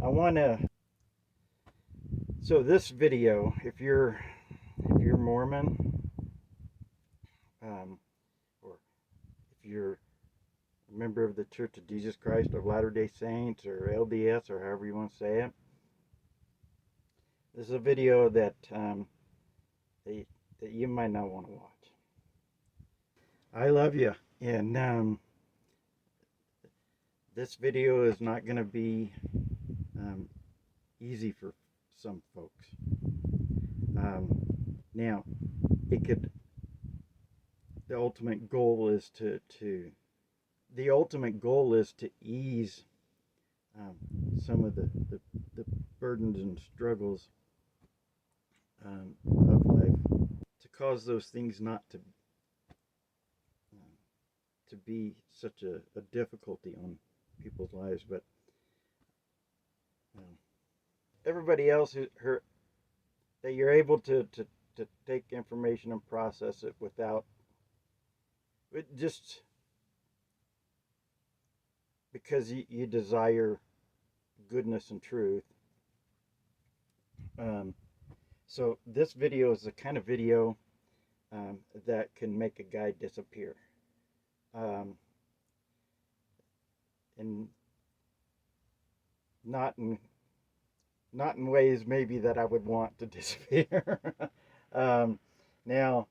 I want to. So this video, if you're Mormon, or if you're a member of the Church of Jesus Christ of Latter-day Saints, or LDS, or however you want to say it, this is a video that that you might not want to watch. I love you, and this video is not going to be easy for some folks. Now, it could. The ultimate goal is to ease some of the burdens and struggles of life, to cause those things not to be such a difficulty on people's lives. But everybody else that you're able to take information and process it without just because you desire goodness and truth. So this video is the kind of video that can make a guy disappear. And not in ways maybe that I would want to disappear. Now,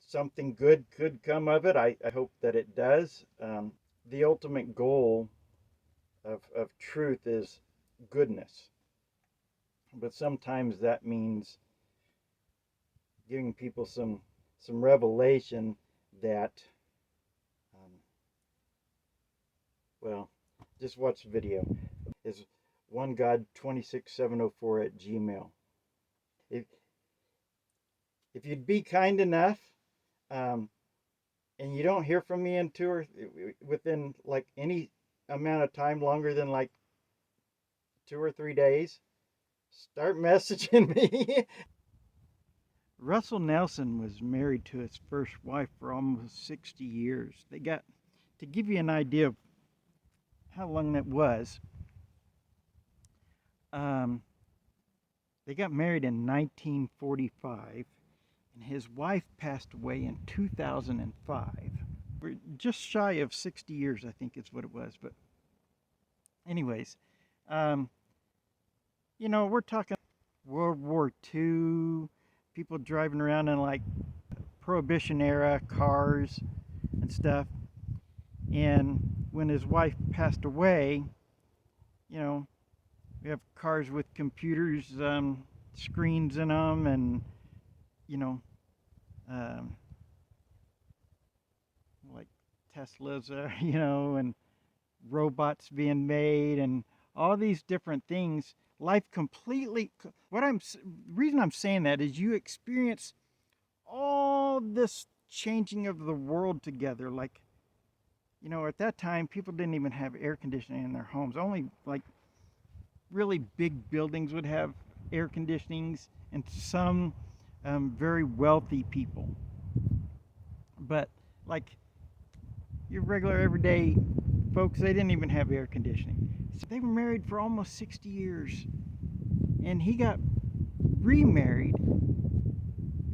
something good could come of it. I hope that it does. The ultimate goal of truth is goodness. But sometimes that means giving people some revelation that, well, just watch the video. Is onegod26704@gmail. If you'd be kind enough, and you don't hear from me within like any amount of time longer than like 2 or 3 days, start messaging me. Russell Nelson was married to his first wife for almost 60 years. They got, to give you an idea of how long that was, they got married in 1945, and his wife passed away in 2005. We're just shy of 60 years, I think is what it was. But anyways, we're talking World War II, people driving around in like Prohibition era cars and stuff. And when his wife passed away, we have cars with computers, screens in them, and like Teslas, and robots being made, and all these different things. Life completely. Reason I'm saying that is you experience all this changing of the world together. Like, at that time, people didn't even have air conditioning in their homes. Only like really big buildings would have air conditionings, and some very wealthy people. But like your regular everyday folks, they didn't even have air conditioning. So they were married for almost 60 years, and he got remarried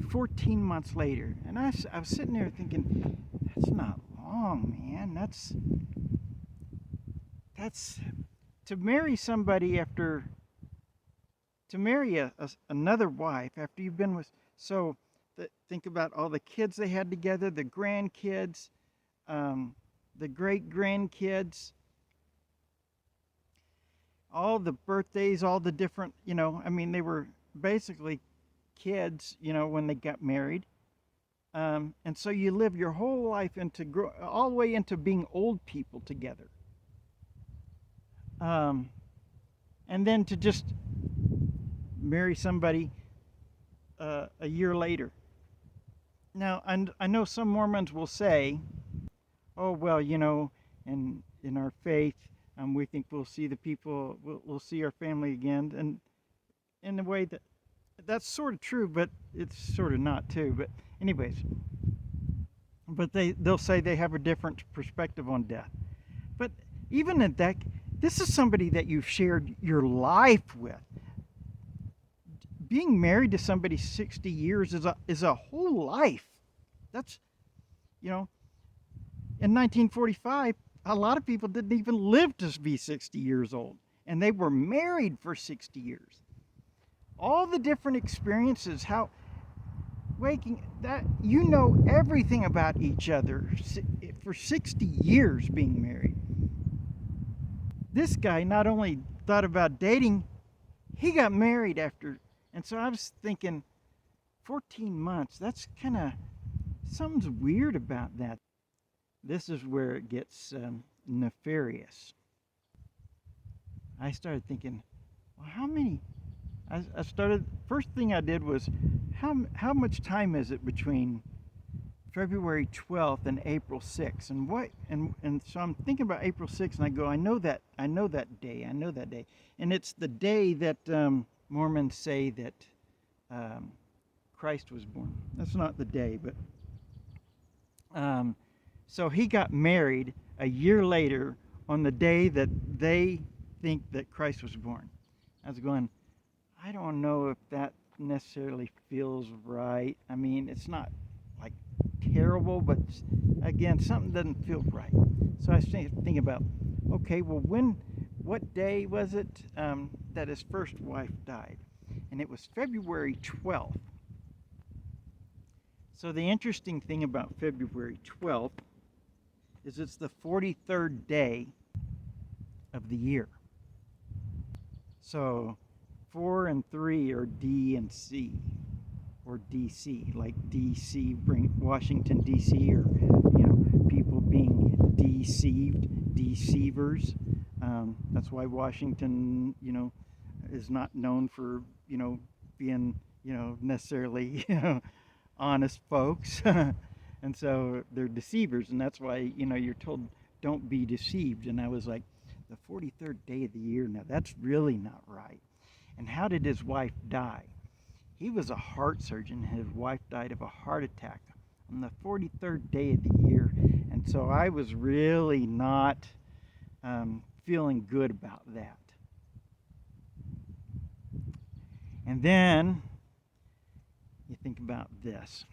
14 months later. And I was sitting there thinking, that's not long, man. That's to marry somebody after, to marry another wife after you've been with, so think about all the kids they had together, the grandkids, the great grandkids, all the birthdays, all the different, they were basically kids, when they got married. And so you live your whole life all the way into being old people together. And then to just marry somebody a year later. Now, I know some Mormons will say, oh, well, in our faith, we think we'll see the people, we'll see our family again. And in a way that's sort of true, but it's sort of not too. But anyways, but they'll say they have a different perspective on death. But even at that, This is somebody that you've shared your life with. Being married to somebody 60 years is a whole life. That's, you know, in 1945, a lot of people didn't even live to be 60 years old, and they were married for 60 years. All the different experiences, how waking that you know everything about each other for 60 years being married. This guy not only thought about dating, he got married after. And so I was thinking 14 months, that's kind of something's weird about that. This is where it gets nefarious. I started thinking, well, how many? I started, first thing I did was, how much time is it between February 12th and April 6th? And what, and so I'm thinking about April 6th, and I go, I know that day. And it's the day that Mormons say that Christ was born. That's not the day, but so he got married a year later on the day that they think that Christ was born. I was going, I don't know if that necessarily feels right. I mean, it's not like terrible, but again, something doesn't feel right. So I was thinking about, okay, well, what day was it that his first wife died? And it was February 12th. So the interesting thing about February 12th is it's the 43rd day of the year. So 4 and 3 are D and C, or DC, like DC, Washington DC, or people being deceived, deceivers. That's why Washington, is not known for being necessarily honest folks, and so they're deceivers, and that's why you're told don't be deceived. And I was like, the 43rd day of the year, now that's really not right. And how did his wife die? He was a heart surgeon. His wife died of a heart attack on the 43rd day of the year. And so I was really not feeling good about that. And then you think about this.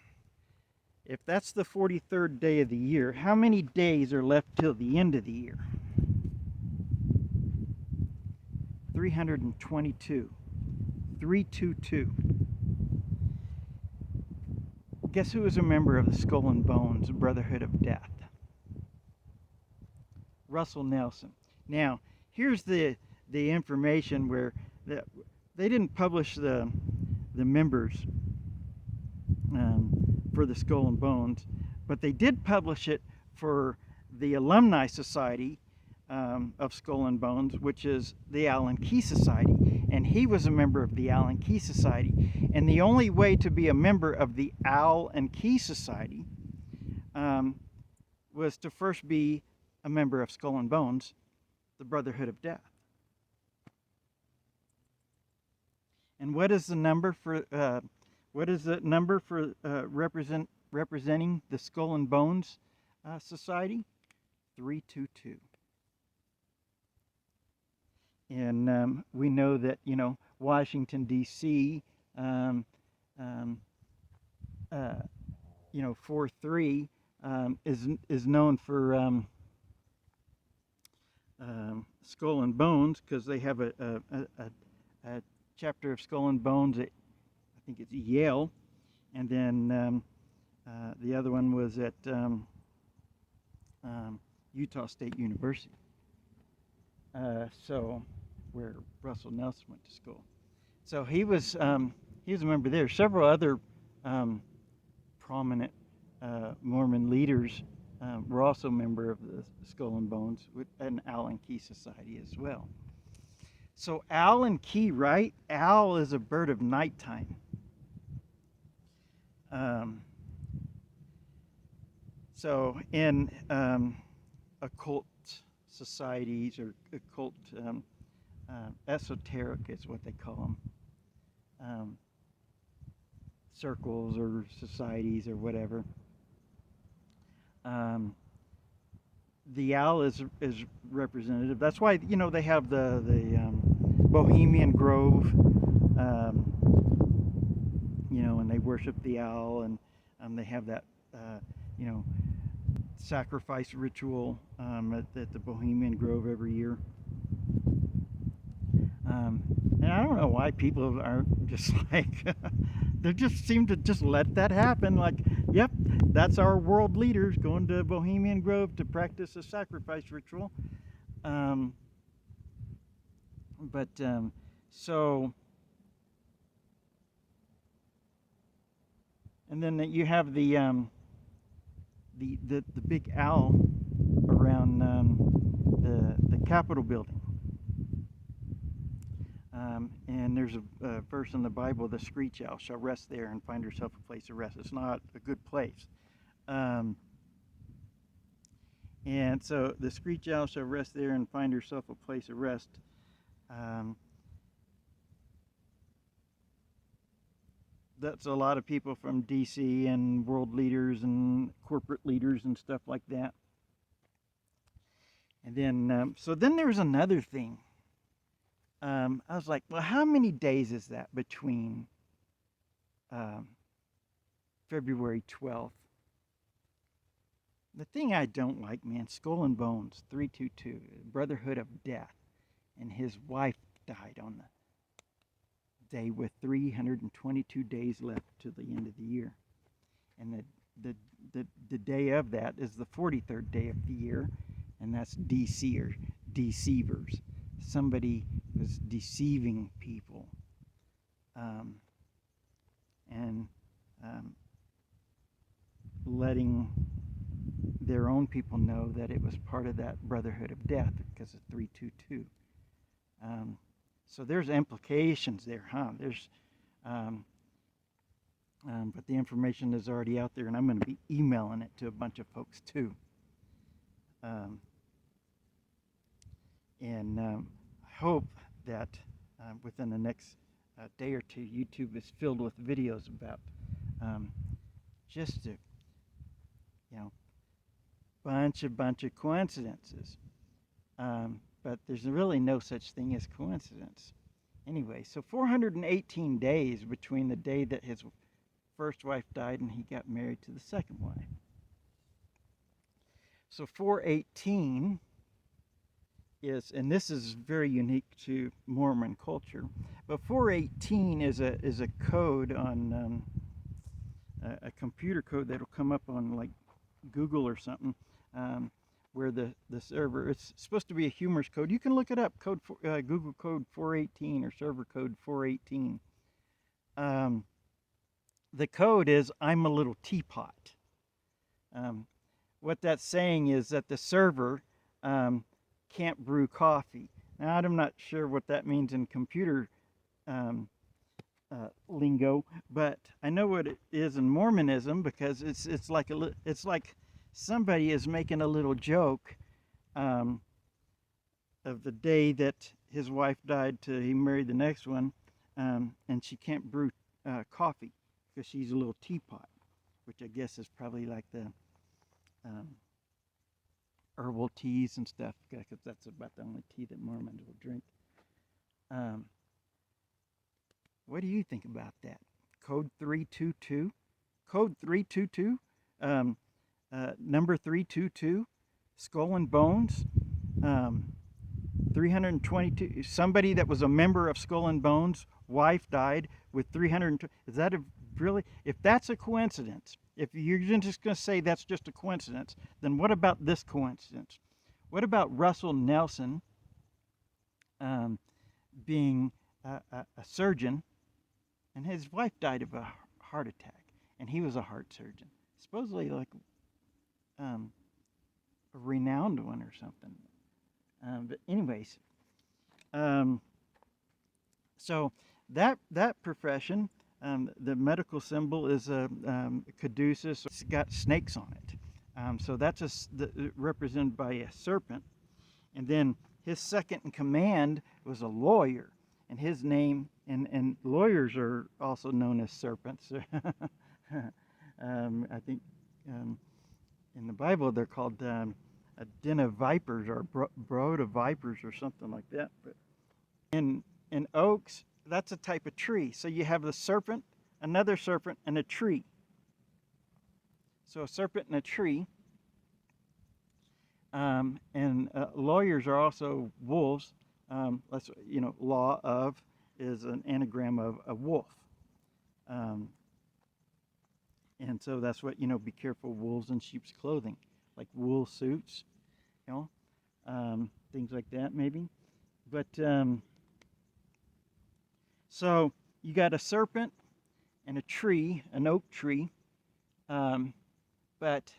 If that's the 43rd day of the year, how many days are left till the end of the year? 322. 322. Guess who was a member of the Skull and Bones Brotherhood of Death? Russell Nelson. Now, here's the information where they didn't publish the members for the Skull and Bones, but they did publish it for the Alumni Society of Skull and Bones, which is the Allen Key Society, and he was a member of the Allen Key Society. And the only way to be a member of the Allen Key Society was to first be a member of Skull and Bones, the Brotherhood of Death. And what is the number for representing the Skull and Bones Society? 322. And we know that Washington D.C. 4-3 is known for Skull and Bones, because they have a chapter of Skull and Bones at, I think it's Yale, and then the other one was at Utah State University. So where Russell Nelson went to school. So he was a member there. Several other prominent Mormon leaders were also a member of the Skull and Bones, with an Allen Key Society as well. So Allen Key, right? Owl is a bird of nighttime. So in occult societies, or occult esoteric is what they call them, circles or societies or whatever, the owl is representative. That's why they have the Bohemian Grove, and they worship the owl, and they have that you know sacrifice ritual at the Bohemian Grove every year. Um, and I don't know why people aren't just like they just seem to just let that happen. Like, yep, that's our world leaders going to Bohemian Grove to practice a sacrifice ritual. Um, but so, and then you have the big owl around the Capitol building. And there's a verse in the Bible: "The screech owl shall rest there and find herself a place of rest." It's not a good place. Um, and so the screech owl shall rest there and find herself a place of rest. Um, that's a lot of people from DC and world leaders and corporate leaders and stuff like that. And then, so then there's another thing. I was like, well, how many days is that between um, February 12th? The thing I don't like, man, Skull and Bones, 322, Brotherhood of Death. And his wife died on the day with 322 days left to the end of the year. And the day of that is the 43rd day of the year, and that's DC, or deceivers. Somebody was deceiving people. And letting their own people know that it was part of that brotherhood of death because of 322. So there's implications there, huh? But the information is already out there, and I'm going to be emailing it to a bunch of folks too. And I hope that within the next day or two, YouTube is filled with videos about just a bunch of coincidences. But there's really no such thing as coincidence. Anyway, so 418 days between the day that his first wife died and he got married to the second wife. So 418 is, and this is very unique to Mormon culture, but 418 is a code on a computer code that'll come up on like Google or something, where the server, it's supposed to be a humorous code. You can look it up, Google code 418 or server code 418. The code is, "I'm a little teapot." What that's saying is that the server can't brew coffee. Now, I'm not sure what that means in computer lingo, but I know what it is in Mormonism, because it's like somebody is making a little joke of the day that his wife died to he married the next one, and she can't brew coffee because she's a little teapot, which I guess is probably like the herbal teas and stuff, because that's about the only tea that Mormons will drink. What do you think about that? Code 322? Code 322? Number 322? Skull and Bones? 322. Somebody that was a member of Skull and Bones, wife died with 320. Is that really? If that's a coincidence, if you're just going to say that's just a coincidence, then what about this coincidence? What about Russell Nelson being a surgeon, and his wife died of a heart attack, and he was a heart surgeon, supposedly like a renowned one or something. But anyways, so that profession, the medical symbol is a caduceus. It's got snakes on it. So that's represented by a serpent. And then his second in command was a lawyer, and his name, and lawyers are also known as serpents. I think in the Bible they're called a den of vipers or brood of vipers or something like that. But in oaks, that's a type of tree. So you have the serpent, another serpent, and a tree. So a serpent and a tree. And lawyers are also wolves. That's law of is an anagram of a wolf. Um, and so that's what be careful, wolves in sheep's clothing, like wool suits, things like that maybe. But so you got a serpent and a tree, an oak tree, um, but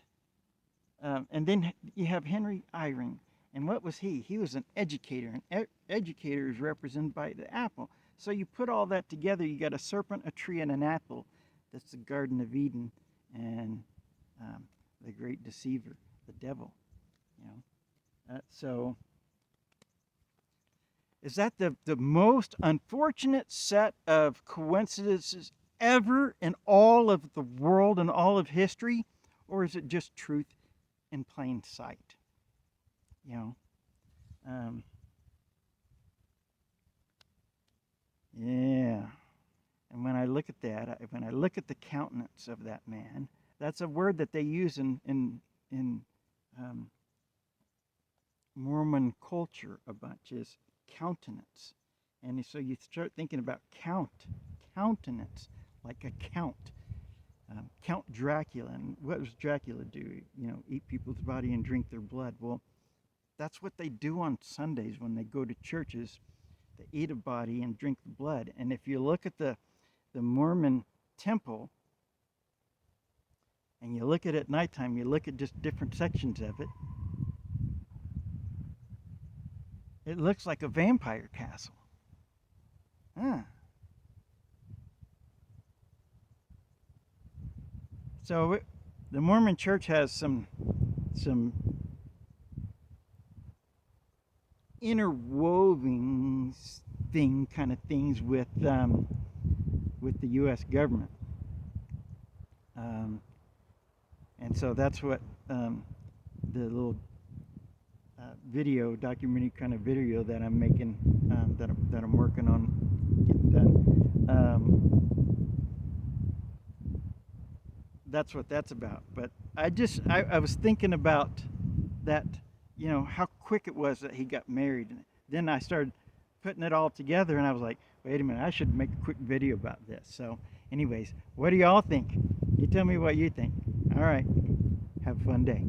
and then you have Henry Eyring. And what was he? He was an educator, and educator is represented by the apple. So you put all that together, you got a serpent, a tree, and an apple. That's the Garden of Eden, and the great deceiver, the devil. So is that the most unfortunate set of coincidences ever in all of the world and all of history, or is it just truth in plain sight? Yeah. And when I look at that, when I look at the countenance of that man, that's a word that they use in Mormon culture a bunch, is countenance. And so you start thinking about countenance, like a count. Count Dracula. And what does Dracula do? Eat people's body and drink their blood. Well, that's what they do on Sundays when they go to churches. They eat a body and drink the blood. And if you look at the Mormon temple, and you look at it at nighttime, you look at just different sections of it, it looks like a vampire castle. So the Mormon Church has some interwoven kind of things with the U.S. government, and so that's what the little documentary kind of video that I'm making, that I'm working on getting done. That's what that's about. But I was thinking about that, how quick it was that he got married. And then I started putting it all together, and I was like, wait a minute, I should make a quick video about this. So anyways, what do y'all think? You tell me what you think. All right, have a fun day.